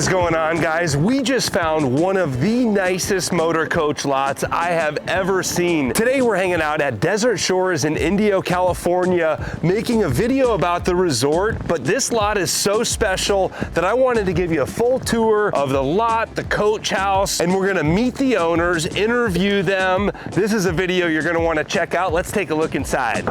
is going on, guys? We just found one of the nicest Motorcoach lots I have ever seen. Today we're hanging out at Desert Shores in Indio, California, making a video about the resort, but this lot is so special that I wanted to give you a full tour of the lot, the coach house, and we're gonna meet the owners, interview them. This is a video you're gonna wanna check out. Let's take a look inside.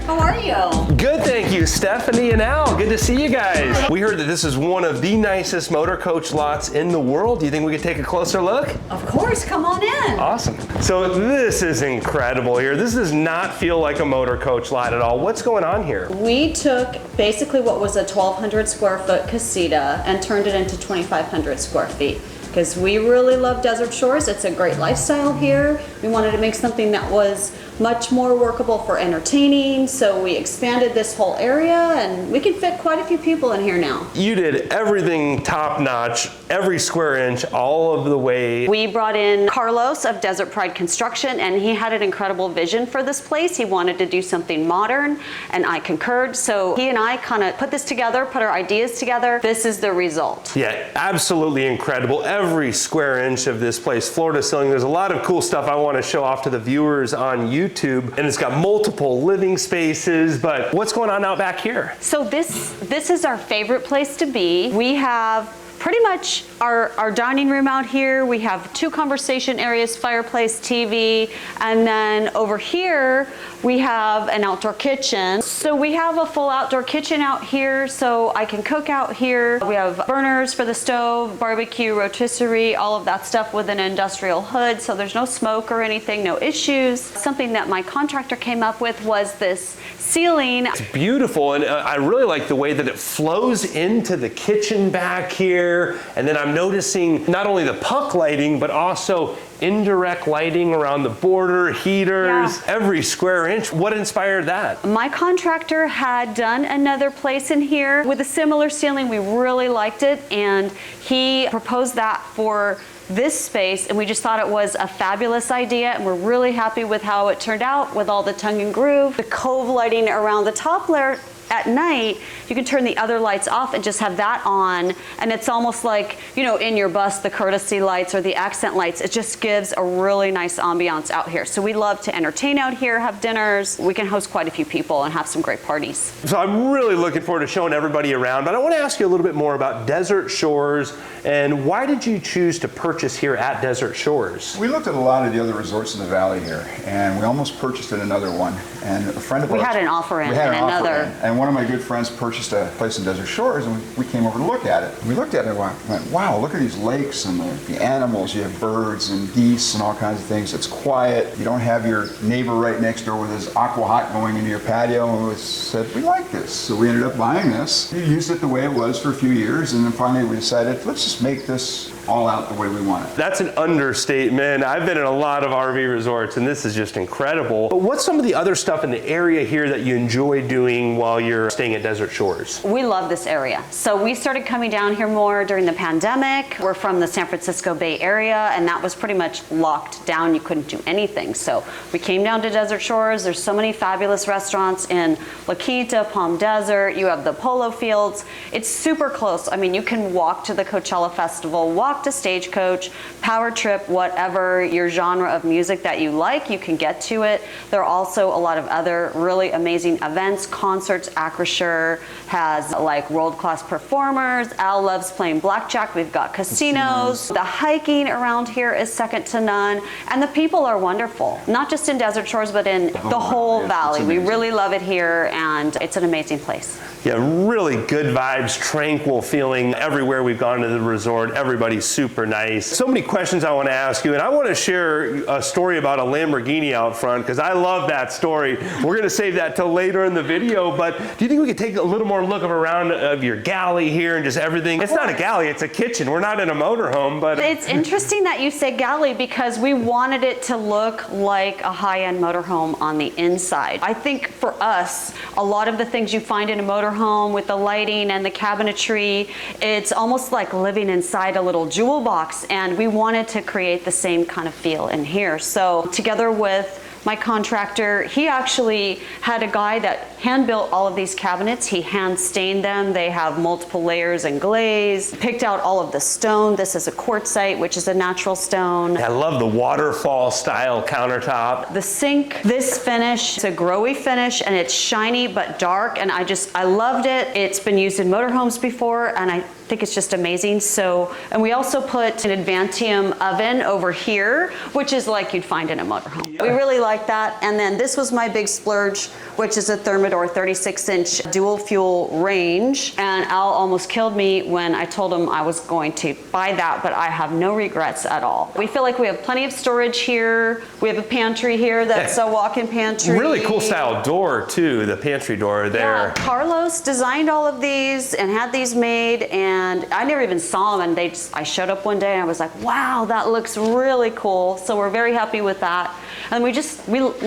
How are you? Good, thank you, Stephanie and Al. Good to see you guys. We heard that this is one of the nicest Motorcoach lots in the world. Do you think we could take a closer look? Of course, come on in. Awesome. So this is incredible here. This does not feel like a Motorcoach lot at all. What's going on here? We took basically what was a 1,200 square foot casita and turned it into 2,500 square feet. Because we really love Desert Shores. It's a great lifestyle here. We wanted to make something that was much more workable for entertaining, so we expanded this whole area and we can fit quite a few people in here now. You did everything top notch, every square inch, all of the way. We brought in Carlos of Desert Pride Construction, and he had an incredible vision for this place. He wanted to do something modern, and I concurred. So he and I kind of put this together, put our ideas together. This is the result. Yeah, absolutely incredible. Every square inch of this place, floor to ceiling. There's a lot of cool stuff I want to show off to the viewers on YouTube, and it's got multiple living spaces, but what's going on out back here? So this is our favorite place to be. We have pretty much our dining room out here. We have 2 conversation areas, fireplace, TV, and then over here we have an outdoor kitchen. So we have a full outdoor kitchen out here, so I can cook out here. We have burners for the stove, barbecue, rotisserie, all of that stuff with an industrial hood, so there's no smoke or anything, no issues. Something that my contractor came up with was this ceiling. It's beautiful, and I really like the way that it flows into the kitchen back here. And then I'm noticing not only the puck lighting, but also indirect lighting around the border, heaters, every square inch. What inspired that? My contractor had done another place in here with a similar ceiling. We really liked it, and he proposed that for this space, and we just thought it was a fabulous idea, and we're really happy with how it turned out with all the tongue and groove. The cove lighting around the top layer at night, you can turn the other lights off and just have that on, and it's almost like, you know, in your bus, the courtesy lights or the accent lights. It just gives a really nice ambiance out here. So we love to entertain out here, have dinners. We can host quite a few people and have some great parties. So I'm really looking forward to showing everybody around, but I want to ask you a little bit more about Desert Shores, and why did you choose to purchase here at Desert Shores? We looked at a lot of the other resorts in the valley here, and we almost purchased in another one. And a friend of ours, we had an offer in and another. And one of my good friends purchased a place in Desert Shores, and we came over to look at it. We looked at it and went, wow, look at these lakes and the animals. You have birds and geese and all kinds of things. It's quiet. You don't have your neighbor right next door with his aqua hot going into your patio. And we said, we like this. So we ended up buying this. We used it the way it was for a few years, and then finally we decided, let's just make this all out the way we want it. That's an understatement. I've been in a lot of RV resorts, and this is just incredible. But what's some of the other stuff in the area here that you enjoy doing while you're staying at Desert Shores? We love this area. So we started coming down here more during the pandemic. We're from the San Francisco Bay Area, and that was pretty much locked down. You couldn't do anything. So we came down to Desert Shores. There's so many fabulous restaurants in La Quinta, Palm Desert. You have the polo fields. It's super close. I mean, you can walk to the Coachella Festival, walk to Stagecoach, Power Trip, whatever your genre of music that you like, you can get to it. There are also a lot of other really amazing events, concerts. Acrisure has like world-class performers. Al loves playing blackjack. We've got casinos. The hiking around here is second to none, and the people are wonderful. Not just in Desert Shores, but in the whole valley. We really love it here, and it's an amazing place. Yeah, really good vibes, tranquil feeling everywhere we've gone to the resort. Everybody's super nice. So many questions I want to ask you, and I want to share a story about a Lamborghini out front because I love that story. We're going to save that till later in the video, but do you think we could take a little more look around of your galley here and just everything? It's not a galley, it's a kitchen. We're not in a motorhome, but... It's interesting that you say galley because we wanted it to look like a high-end motorhome on the inside. I think for us, a lot of the things you find in a motorhome with the lighting and the cabinetry, it's almost like living inside a little jewel box, and we wanted to create the same kind of feel in here. So together with my contractor, he actually had a guy that hand built all of these cabinets. He hand stained them. They have multiple layers and glaze. Picked out all of the stone. This is a quartzite, which is a natural stone. I love the waterfall style countertop. The sink, this finish, it's a growy finish and it's shiny but dark, and I loved it. It's been used in motorhomes before, and I think it's just amazing. So, and we also put an Advantium oven over here, which is like you'd find in a motorhome. Yeah. We really like that. And then this was my big splurge, which is a Thermador 36-inch dual fuel range. And Al almost killed me when I told him I was going to buy that, but I have no regrets at all. We feel like we have plenty of storage here. We have a pantry here that's a walk-in pantry. Really cool style door too, the pantry door there. Yeah, Carlos designed all of these and had these made, and I never even saw them, and I showed up one day and I was like, wow, that looks really cool. So we're very happy with that. And we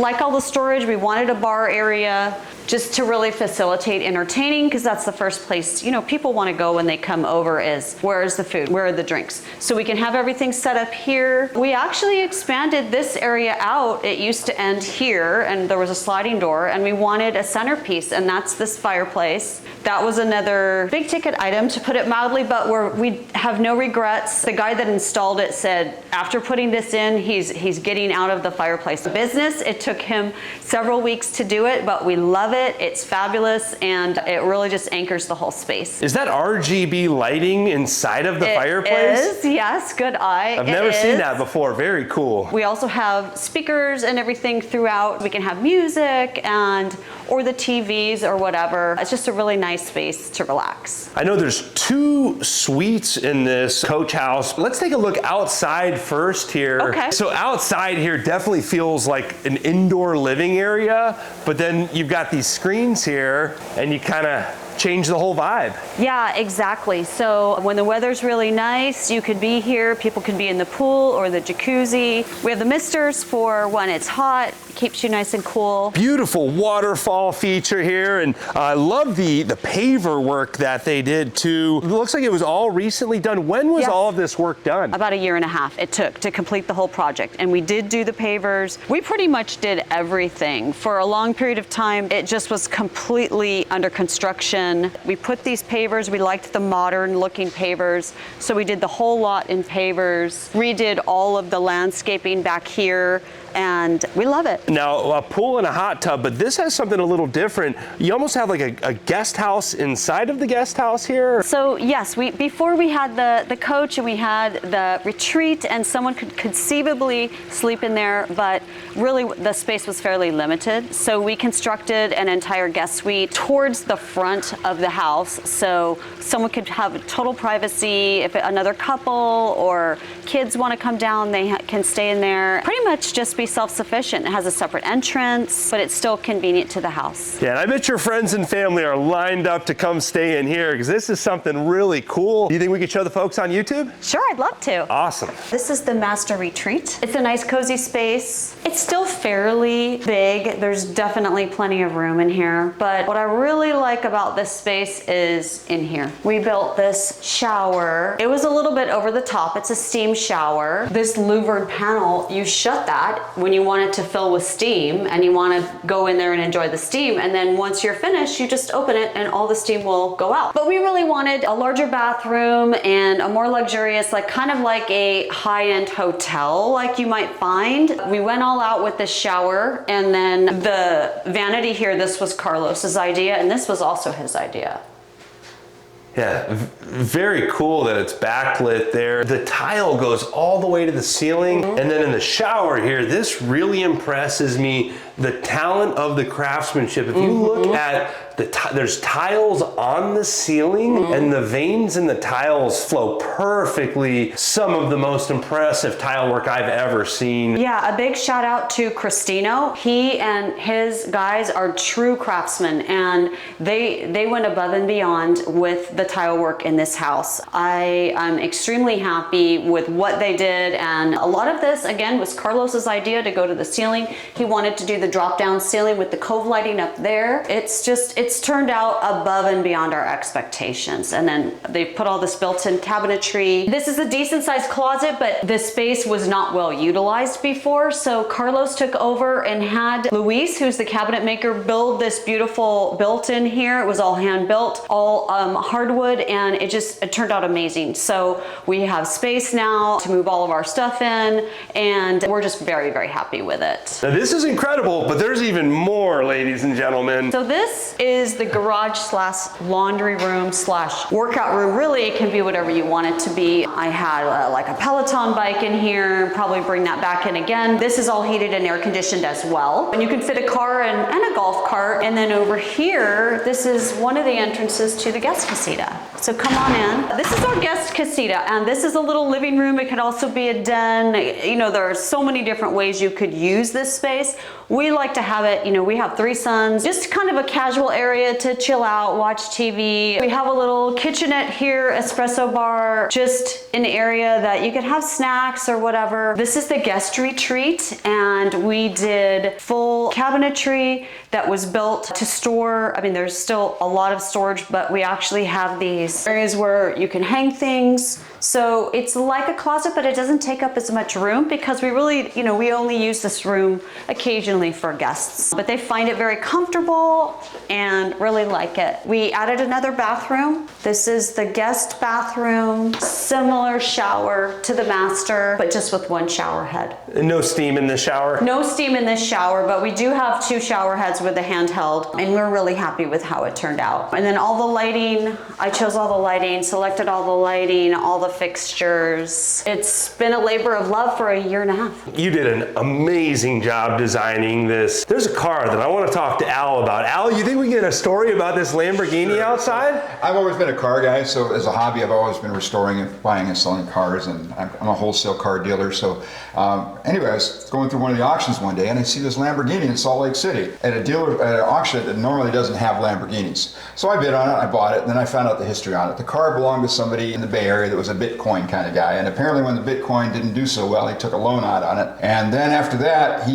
like all the storage. We wanted a bar area just to really facilitate entertaining, because that's the first place, you know, people want to go when they come over is, where is the food? Where are the drinks? So we can have everything set up here. We actually expanded this area out. It used to end here and there was a sliding door, and we wanted a centerpiece, and that's this fireplace. That was another big ticket item, to put it mildly, but we have no regrets. The guy that installed it said after putting this in, he's getting out of the fireplace business. It took him several weeks to do it, but we love it. It's fabulous, and it really just anchors the whole space. Is that RGB lighting inside of the fireplace? It is, yes, good eye. I've never seen that before. Very cool. We also have speakers and everything throughout. We can have music or the TVs or whatever. It's just a really nice space to relax. I know there's 2 suites in this coach house. Let's take a look outside first here. Okay. So outside here definitely feels like an indoor living area, but then you've got these screens here and you kind of change the whole vibe. Yeah, exactly. So when the weather's really nice, you could be here. People could be in the pool or the jacuzzi. We have the misters for when it's hot. Keeps you nice and cool. Beautiful waterfall feature here, and I love the paver work that they did too. It looks like it was all recently done. When was all of this work done? About 1.5 years it took to complete the whole project, and we did do the pavers. We pretty much did everything. For a long period of time, it just was completely under construction. We put these pavers, we liked the modern looking pavers, so we did the whole lot in pavers, redid all of the landscaping back here, and we love it. Now, a pool and a hot tub, but this has something a little different. You almost have like a guest house inside of the guest house here? So yes, before we had the coach and we had the retreat, and someone could conceivably sleep in there, but really the space was fairly limited. So we constructed an entire guest suite towards the front of the house, so someone could have total privacy. If another couple or kids want to come down, they can stay in there. Pretty much just be self-sufficient. It has a separate entrance, but it's still convenient to the house. Yeah, and I bet your friends and family are lined up to come stay in here, because this is something really cool. Do you think we could show the folks on YouTube? Sure, I'd love to. Awesome. This is the master retreat. It's a nice cozy space. It's still fairly big. There's definitely plenty of room in here, but what I really like about this space is in here. We built this shower. It was a little bit over the top. It's a steam shower. This louvered panel, you shut that when you want it to fill with steam and you want to go in there and enjoy the steam, and then once you're finished, you just open it and all the steam will go out. But we really wanted a larger bathroom and a more luxurious, like kind of like a high-end hotel like you might find. We went all out with this shower, and then the vanity here, this was Carlos's idea, and this was also his idea. Yeah, very cool that it's backlit there. The tile goes all the way to the ceiling. And then in the shower here, this really impresses me, the talent of the craftsmanship. If you look at there's tiles on the ceiling, and the veins in the tiles flow perfectly. Some of the most impressive tile work I've ever seen. Yeah, a big shout out to Cristino. He and his guys are true craftsmen, and they went above and beyond with the tile work in this house. I am extremely happy with what they did, and a lot of this, again, was Carlos's idea to go to the ceiling. He wanted to do the drop down ceiling with the cove lighting up there. It's it's turned out above and beyond our expectations. And then they put all this built-in cabinetry. This is a decent sized closet, but the space was not well utilized before. So Carlos took over and had Luis, who's the cabinet maker, build this beautiful built-in here. It was all hand built, all hardwood, and it turned out amazing. So we have space now to move all of our stuff in, and we're just very, very happy with it. Now this is incredible, but there's even more, ladies and gentlemen. So this is the garage slash laundry room slash workout room. Really, it can be whatever you want it to be. I had like a Peloton bike in here, probably bring that back in again. This is all heated and air conditioned as well. And you can fit a car and a golf cart. And then over here, this is one of the entrances to the guest casita. So come on in. This is our guest casita, and this is a little living room. It could also be a den. You know, there are so many different ways you could use this space. We like to have it, you know, we have 3 sons, just kind of a casual area to chill out, watch TV. We have a little kitchenette here, espresso bar, just an area that you could have snacks or whatever. This is the guest retreat, and we did full cabinetry that was built to store. I mean, there's still a lot of storage, but we actually have these areas where you can hang things. So it's like a closet, but it doesn't take up as much room because we really, you know, we only use this room occasionally for guests. But they find it very comfortable and really like it. We added another bathroom. This is the guest bathroom, similar shower to the master, but just with 1 shower head. No steam in the shower? No steam in this shower, but we do have 2 shower heads with a handheld, and we're really happy with how it turned out. And then all the lighting, I chose all the lighting, selected all the lighting, all the fixtures. It's been a labor of love for a year and a half. You did an amazing job designing this. There's a car that I want to talk to Al about. Al, you think we can get a story about this Lamborghini outside? I've always been a car guy, so as a hobby, I've always been restoring and buying and selling cars, and I'm a wholesale car dealer. So anyway, I was going through one of the auctions one day, and I see this Lamborghini in Salt Lake City at an auction that normally doesn't have Lamborghinis. So I bid on it, I bought it, and then I found out the history on it. The car belonged to somebody in the Bay Area that was a Bitcoin kind of guy, and apparently when the Bitcoin didn't do so well, he took a loan out on it. And then after that,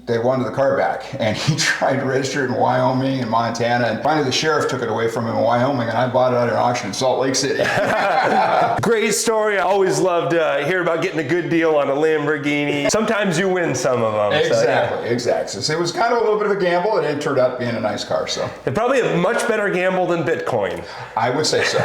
they wanted the car back, and he tried to register it in Wyoming and Montana, and finally the sheriff took it away from him in Wyoming, and I bought it at an auction in Salt Lake City. Great story. I always love to hear about getting a good deal on a Lamborghini. Sometimes you win some of them. Exactly. So it was kind of a little bit of a gamble, and it turned out being a nice car. So it's probably a much better gamble than Bitcoin. I would say so.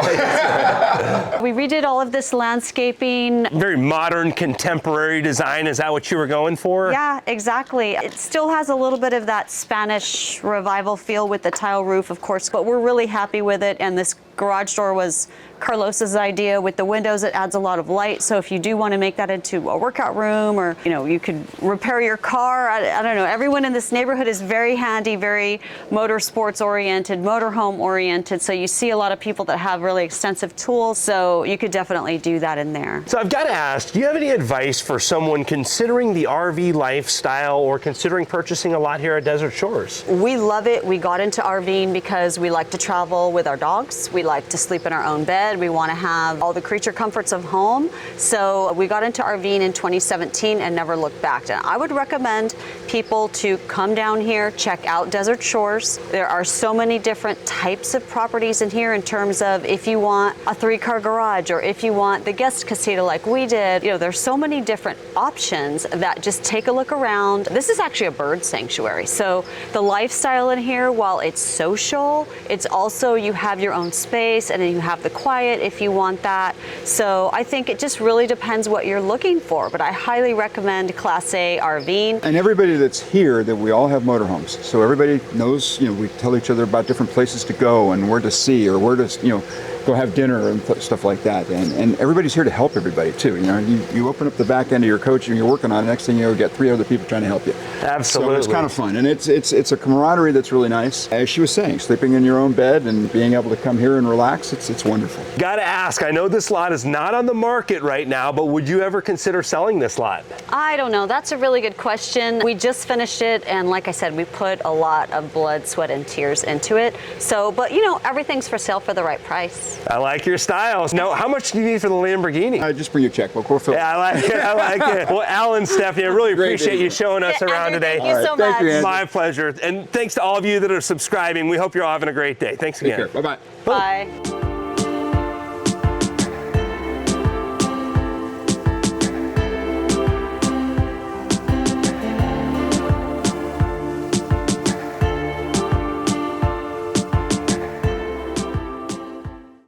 We redid all of this landscaping. Very modern, contemporary design. Is that what you were going for? Yeah, exactly. It still has a little bit of that Spanish revival feel with the tile roof, of course, but we're really happy with it. And this garage door was Carlos's idea. With the windows, it adds a lot of light. So if you do want to make that into a workout room, or, you know, you could repair your car. I don't know. Everyone in this neighborhood is very handy, very motorsports oriented, motorhome oriented. So you see a lot of people that have really extensive tools. So you could definitely do that in there. So I've got to ask, do you have any advice for someone considering the RV lifestyle or considering purchasing a lot here at Desert Shores? We love it. We got into RVing because we like to travel with our dogs. We like to sleep in our own bed. We want to have all the creature comforts of home. So we got into RVing in 2017 and never looked back. And I would recommend people to come down here, check out Desert Shores. There are so many different types of properties in here in terms of if you want a 3-car garage or if you want the guest casita like we did. You know, there's so many different options that just take a look around. This is actually a bird sanctuary. So the lifestyle in here, while it's social, it's also you have your own space and then you have the quiet if you want that. So I think it just really depends what you're looking for, but I highly recommend Class A RVing. And everybody that's here, that we all have motorhomes. So everybody knows, you know, we tell each other about different places to go and where to see or where to, you know, go have dinner and stuff like that. And everybody's here to help everybody too. You know, you open up the back end of your coach and you're working on it. Next thing you know, you got 3 other people trying to help you. Absolutely. So it's kind of fun. And it's a camaraderie that's really nice. As she was saying, sleeping in your own bed and being able to come here and relax, it's wonderful. Gotta ask, I know this lot is not on the market right now, but would you ever consider selling this lot? I don't know. That's a really good question. We just finished it, and like I said, we put a lot of blood, sweat, and tears into it. So, but you know, everything's for sale for the right price. Yes. I like your styles. Now, how much do you need for the Lamborghini? Just bring your checkbook. We'll fill it. Yeah, I like it. I like it. Well, Alan, Stephanie, I really appreciate you showing us around Andrew, today. Thank you so All right, thank you, much. Andrew. My pleasure. And thanks to all of you that are subscribing. We hope you're all having a great day. Thanks Take again. care. Bye-bye. Bye.